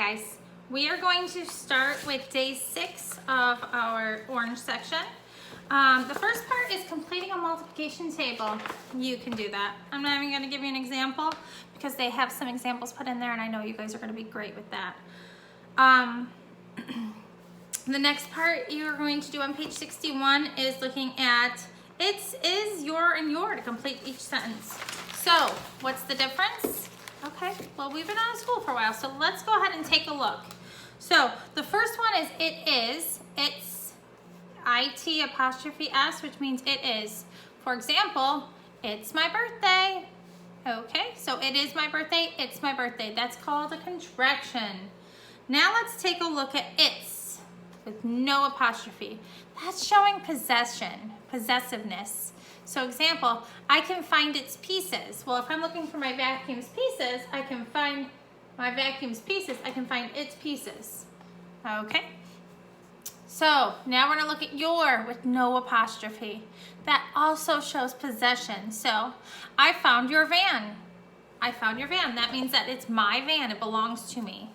guys, we are going to start with day 6 of our orange section. The first part is completing a multiplication table. You can do that. I'm not even going to give you an example because they have some examples put in there and I know you guys are going to be great with that. The next part you're going to do on page 61 is looking at it's, is, your, and your to complete each sentence. So what's the difference? Okay, well, we've been out of school for a while, so let's go ahead and take a look. So the first one is it is, it's IT apostrophe S, which means it is. For example, it's my birthday. Okay, so it is my birthday, it's my birthday. That's called a contraction. Now let's take a look at it's with no apostrophe. That's showing possession, possessiveness. So example, I can find its pieces. Well, if I'm looking for my vacuum's pieces, I can find my vacuum's pieces. I can find its pieces. Okay? So now we're gonna look at your with no apostrophe. That also shows possession. So I found your van. I found your van. That means that it's my van. It belongs to me.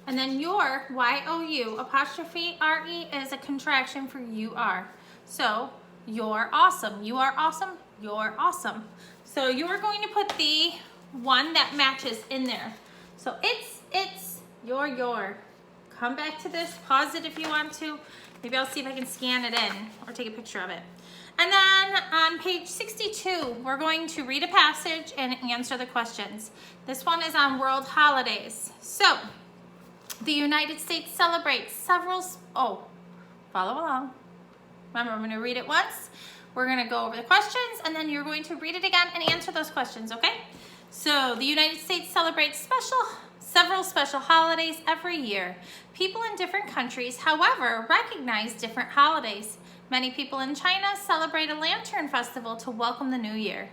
And then your, Y-O-U, apostrophe R-E is a contraction for you are. So you're awesome. You are awesome. You're awesome. So you're going to put the one that matches in there. So it's, your. Come back to this. Pause it if you want to. Maybe I'll see if I can scan it in or take a picture of it. And then on page 62, we're going to read a passage and answer the questions. This one is on world holidays. So the United States celebrates several, follow along. Remember, I'm going to read it once. We're going to go over the questions, and then you're going to read it again and answer those questions, okay? So, the United States celebrates several special holidays every year. People in different countries, however, recognize different holidays. Many people in China celebrate a lantern festival to welcome the new year.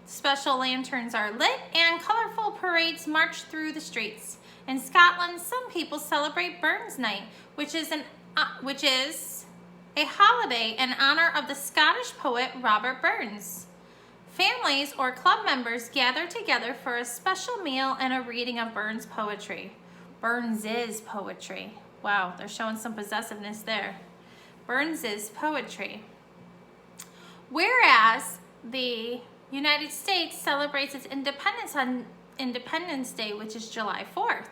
Special lanterns are lit, and colorful parades march through the streets. In Scotland, some people celebrate Burns Night, which is a holiday in honor of the Scottish poet Robert Burns. Families or club members gather together for a special meal and a reading of Burns poetry. Burns is poetry. Wow, they're showing some possessiveness there. Burns is poetry. Whereas the United States celebrates its independence on Independence Day, which is July 4th.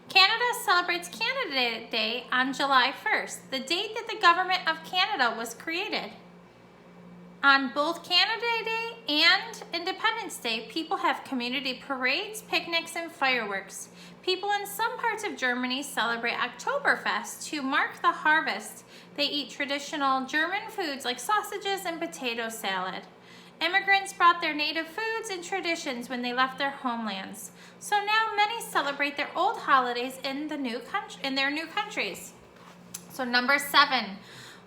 Canada celebrates Canada Day on July 1st, the date that the government of Canada was created. On both Canada Day and Independence Day, people have community parades, picnics, and fireworks. People in some parts of Germany celebrate Oktoberfest to mark the harvest. They eat traditional German foods like sausages and potato salad. Immigrants brought their native foods and traditions when they left their homelands. So now many celebrate their old holidays in their new countries. So number 7,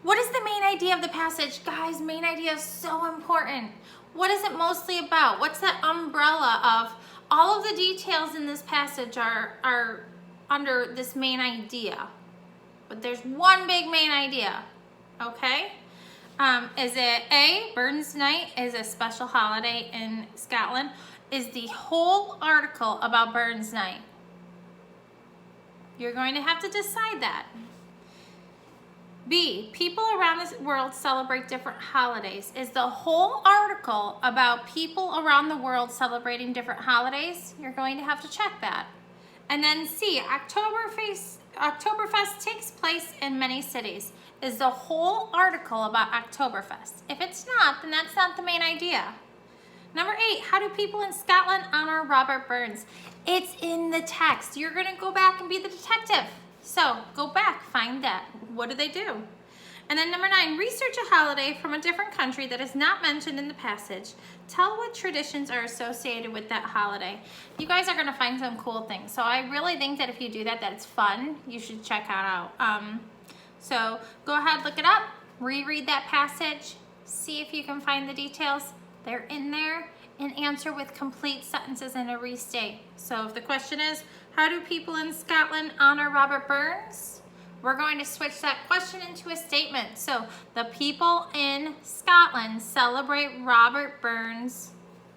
what is the main idea of the passage? Guys, main idea is so important. What is it mostly about? What's that umbrella of? All of the details in this passage are under this main idea. But there's one big main idea, okay? Is it A, Burns Night is a special holiday in Scotland? Is the whole article about Burns Night? You're going to have to decide that. B, people around the world celebrate different holidays. Is the whole article about people around the world celebrating different holidays? You're going to have to check that. And then C, Oktoberfest takes place in many cities. Is the whole article about Oktoberfest? If it's not, then that's not the main idea. Number 8, how do people in Scotland honor Robert Burns? It's in the text. You're going to go back and be the detective. So go back, find that. What do they do? And then number 9, research a holiday from a different country that is not mentioned in the passage. Tell what traditions are associated with that holiday. You guys are going to find some cool things. So I really think that if you do that, it's fun. You should check it out. So go ahead, look it up, reread that passage, see if you can find the details. They're in there, and answer with complete sentences and a restate. So if the question is, how do people in Scotland honor Robert Burns? We're going to switch that question into a statement. So the people in Scotland celebrate Robert Burns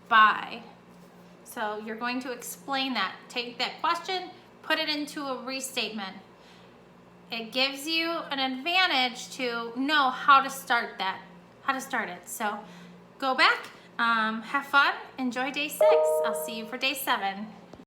by. So you're going to explain that. Take that question, put put it into a restatement. It gives you an advantage to know how to start it. So go back, have fun, enjoy day 6. I'll see you for day 7.